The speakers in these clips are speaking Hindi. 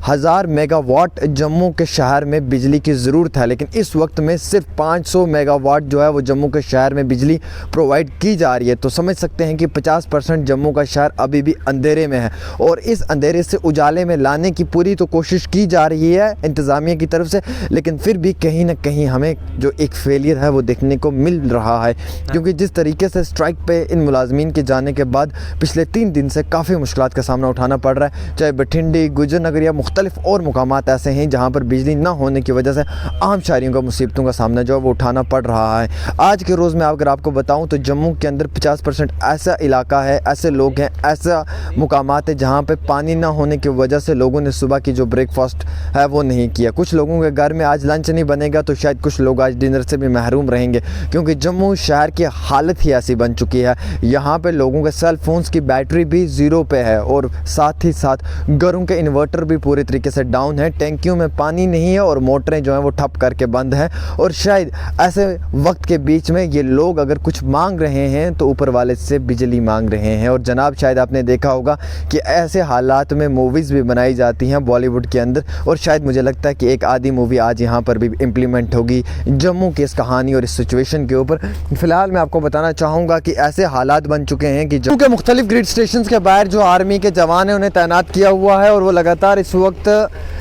1000 मेगावाट जम्मू के शहर में बिजली की ज़रूरत है, लेकिन इस वक्त में सिर्फ 500 मेगावाट जो है वो जम्मू के शहर में बिजली प्रोवाइड की जा रही है। तो समझ सकते हैं कि 50% जम्मू का शहर अभी भी अंधेरे में है और इस अंधेरे से उजाले में लाने की पूरी तो कोशिश की जा रही है इंतज़ामिया की तरफ से, लेकिन फिर भी कहीं ना कहीं हमें जो एक फेलियर है वो देखने को मिल रहा है। क्योंकि जिस तरीके से स्ट्राइक पे इन मुलाजमीन के जाने के बाद पिछले 3 दिन से काफ़ी मुश्किलात का सामना उठाना पड़ रहा है, चाहे बठिंडी, गुजर नगर या मुख्तलिफ और मुकामात ऐसे हैं जहाँ पर बिजली ना होने की वजह से आम शहरियों का मुसीबतों का सामना जो है वो उठाना पड़ रहा है। आज के रोज़ में अगर आपको बताऊँ तो जम्मू के अंदर 50% ऐसा इलाका है, ऐसे लोग हैं, ऐसा मुकामात है जहाँ पर पानी ना होने की वजह से लोगों ने सुबह की जो ब्रेकफास्ट है वो नहीं किया। कुछ लोगों के घर में आज लंच नहीं बनेगा तो शायद कुछ लोग आज डिनर से भी महरूम रहेंगे, क्योंकि जम्मू शहर की हालत ही ऐसी बन चुकी है। यहाँ पे लोगों के सेल फोन्स की बैटरी भी ज़ीरो पे है और साथ ही साथ घरों के इन्वर्टर भी पूरी तरीके से डाउन है, टैंकियों में पानी नहीं है और मोटरें जो हैं वो ठप करके बंद हैं। और शायद ऐसे वक्त के बीच में ये लोग अगर कुछ मांग रहे हैं तो ऊपर वाले से बिजली मांग रहे हैं। और जनाब शायद आपने देखा होगा कि ऐसे हालात में मूवीज़ भी बनाई जाती हैं बॉलीवुड के अंदर, और शायद मुझे लगता है कि एक आधी मूवी आज यहाँ पर भी इम्प्लीमेंट होगी जम्मू की इस कहानी और इस सिचुएशन के ऊपर। फ़िलहाल मैं आपको बताना चाहूँगा कि ऐसे हालात बन चुके हैं कि जम्मू के मुख्तलिफ ग्रिड स्टेशन के बाहर जो आर्मी के जवान हैं उन्हें तैनात किया हुआ है और वो लगातार इस वक्त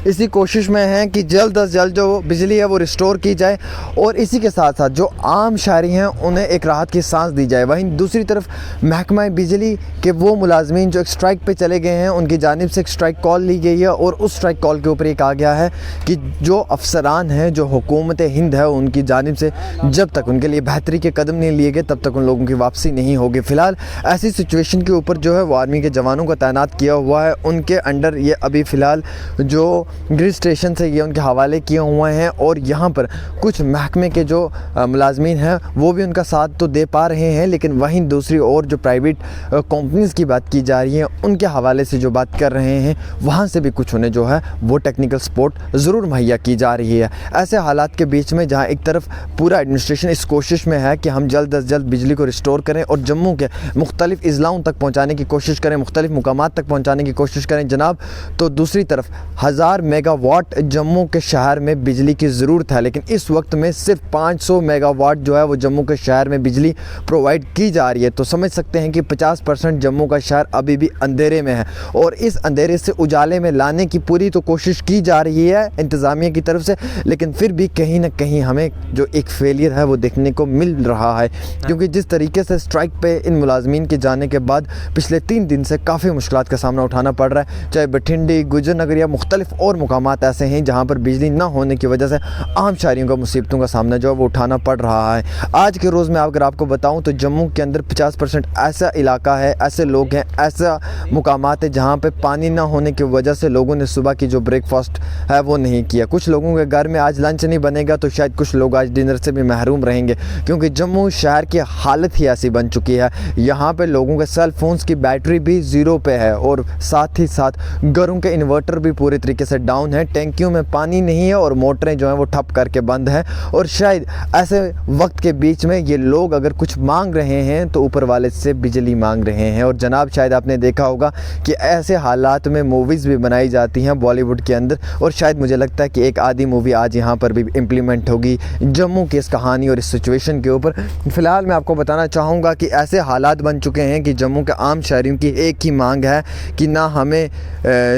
इसी कोशिश में हैं कि जल्द अज जल्द जो बिजली है वो रिस्टोर की जाए और इसी के साथ साथ जो आम शहरी हैं उन्हें एक राहत की सांस दी जाए। वहीं दूसरी तरफ महकमा बिजली के वो मुलाजमीन जो एक स्ट्राइक पे चले गए हैं उनकी जानिब से एक स्ट्राइक कॉल ली गई है और उस स्ट्राइक कॉल के ऊपर ये कहा गया है कि जो अफसरान हैं, जो हुकूमत हिंद है, उनकी जानिब से जब तक उनके लिए बेहतरी के कदम नहीं लिए गए तब तक उन लोगों की वापसी नहीं होगी। फ़िलहाल ऐसी सिचुएशन के ऊपर जो है वो आर्मी के जवानों को तैनात किया हुआ है, उनके अंडर ये अभी फ़िलहाल जो ग्रिड स्टेशन से ये उनके हवाले किए हुए हैं और यहाँ पर कुछ महकमे के जो मुलाजमीन हैं वो भी उनका साथ तो दे पा रहे हैं, लेकिन वहीं दूसरी ओर जो प्राइवेट कंपनीज़ की बात की जा रही है उनके हवाले से जो बात कर रहे हैं वहाँ से भी कुछ उन्हें जो है वो टेक्निकल सपोर्ट ज़रूर मुहैया की जा रही है। ऐसे हालात के बीच में जहाँ एक तरफ पूरा एडमिनिस्ट्रेशन इस कोशिश में है कि हम जल्द अज जल्द बिजली को रिस्टोर करें और जम्मू के मुख्तलिफ इज़लाओं तक पहुँचाने की कोशिश करें, मुख्तलिफ मुकामात तक पहुँचाने की कोशिश करें जनाब, तो दूसरी तरफ 1000 मेगावाट जम्मू के शहर में बिजली की ज़रूरत है, लेकिन इस वक्त में सिर्फ 500 मेगावाट जो है वो जम्मू के शहर में बिजली प्रोवाइड की जा रही है। तो समझ सकते हैं कि 50% जम्मू का शहर अभी भी अंधेरे में है और इस अंधेरे से उजाले में लाने की पूरी तो कोशिश की जा रही है इंतज़ामिया की तरफ से, लेकिन फिर भी कहीं ना कहीं हमें जो एक फेलियर है वो देखने को मिल रहा है। क्योंकि जिस तरीके से स्ट्राइक पे इन मुलाजमीन के जाने के बाद पिछले 3 दिन से काफ़ी मुश्किलात का सामना उठाना पड़ रहा है, चाहे बठिंडी, गुजर नगर या मुख्तलिफ और मुकामात ऐसे हैं जहाँ पर बिजली ना होने की वजह से आम शहरियों का मुसीबतों का सामना जो है वो उठाना पड़ रहा है। आज के रोज़ में अगर आपको बताऊँ तो जम्मू के अंदर 50% ऐसा इलाका है, ऐसे लोग हैं, ऐसा मुकामात है जहाँ पर पानी ना होने की वजह से लोगों ने सुबह की जो ब्रेकफास्ट है वो नहीं किया। कुछ लोगों के घर में आज लंच नहीं बनेगा तो शायद कुछ लोग आज डिनर से भी महरूम रहेंगे, क्योंकि जम्मू शहर की हालत ही ऐसी बन चुकी है। यहाँ पे लोगों के सेल फोन्स की बैटरी भी ज़ीरो पे है और साथ ही साथ घरों के इन्वर्टर भी पूरी तरीके से डाउन है, टैंकियों में पानी नहीं है और मोटरें जो हैं वो ठप करके बंद हैं। और शायद ऐसे वक्त के बीच में ये लोग अगर कुछ मांग रहे हैं तो ऊपर वाले से बिजली मांग रहे हैं। और जनाब शायद आपने देखा होगा कि ऐसे हालात में मूवीज़ भी बनाई जाती हैं बॉलीवुड के अंदर, और शायद मुझे लगता है कि एक आधी मूवी आज यहाँ पर भी इम्प्लीमेंट होगी जम्मू की इस कहानी और इस सिचुएशन के ऊपर। फ़िलहाल मैं आपको बताना चाहूँगा कि ऐसे हालात बन चुके हैं कि जम्मू के आम शहरियों की एक ही मांग है कि ना हमें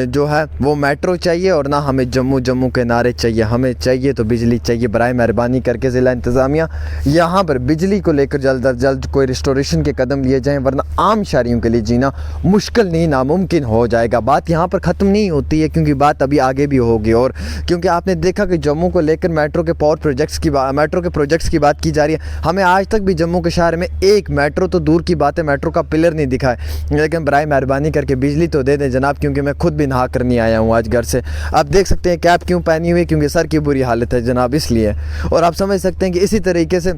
जो है वो मेट्रो चाहिए और ना हमें जम्मू जम्मू के नारे चाहिए, हमें चाहिए तो बिजली चाहिए। बराए मेहरबानी करके ज़िला इंतज़ामिया यहाँ पर बिजली को लेकर जल्द अज जल्द कोई रिस्टोरेशन के कदम लिए जाएँ, वरना आम शहरियों के लिए जीना मुश्किल नहीं नामुमकिन हो जाएगा। बात यहाँ पर ख़त्म नहीं होती है क्योंकि बात अभी आगे भी होगी। और क्योंकि आपने देखा कि जम्मू को लेकर मेट्रो के प्रोजेक्ट्स की बात की जा रही है, हमें आज तक भी जम्मू के शहर में एक मेट्रो तो दूर की बात है, मेट्रो का पिलर नहीं दिखा है। लेकिन बराए मेहरबानी करके बिजली तो दे दें जनाब, क्योंकि मैं खुद भी नहा कर नहीं आया हूँ आज घर से। आप देख सकते हैं कैप क्यों पहनी हुई, क्योंकि सर की बुरी हालत है जनाब, इसलिए। और आप समझ सकते हैं कि इसी तरीके से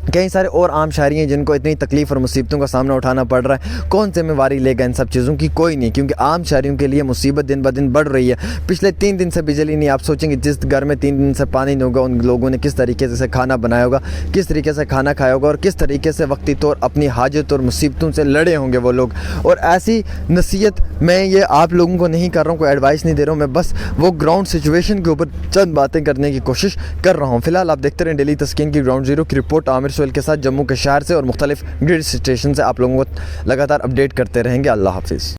कई सारे और आम शहरी हैं जिनको इतनी तकलीफ़ और मुसीबतों का सामना उठाना पड़ रहा है। कौन जिम्मेवारी लेगा इन सब चीज़ों की? कोई नहीं, क्योंकि आम शहरियों के लिए मुसीबत दिन ब दिन बढ़ रही है। पिछले 3 दिन से बिजली नहीं। आप सोचेंगे जिस घर में 3 दिन से पानी नहीं होगा, उन लोगों ने किस तरीके से खाना बनाया होगा, किस तरीके से खाना खाया होगा और किस तरीके से वक्ती तौर अपनी हाजत और मुसीबतों से लड़े होंगे वो लोग। और ऐसी नसीहत मैं ये आप लोगों को नहीं कर रहा हूँ, कोई एडवाइस नहीं दे रहा हूँ, मैं बस वो ग्राउंड सिचुएशन के ऊपर चंद बातें करने की कोशिश कर रहा हूँ। फिलहाल आप देखते रहें डेली तस्कीन की ग्राउंड ज़ीरो की रिपोर्ट आमिर सोहेल के साथ जम्मू के शहर से और मुख्तलिफ ग्रिड स्टेशन से आप लोगों को लगातार अपडेट करते रहेंगे। अल्लाह हाफिज़।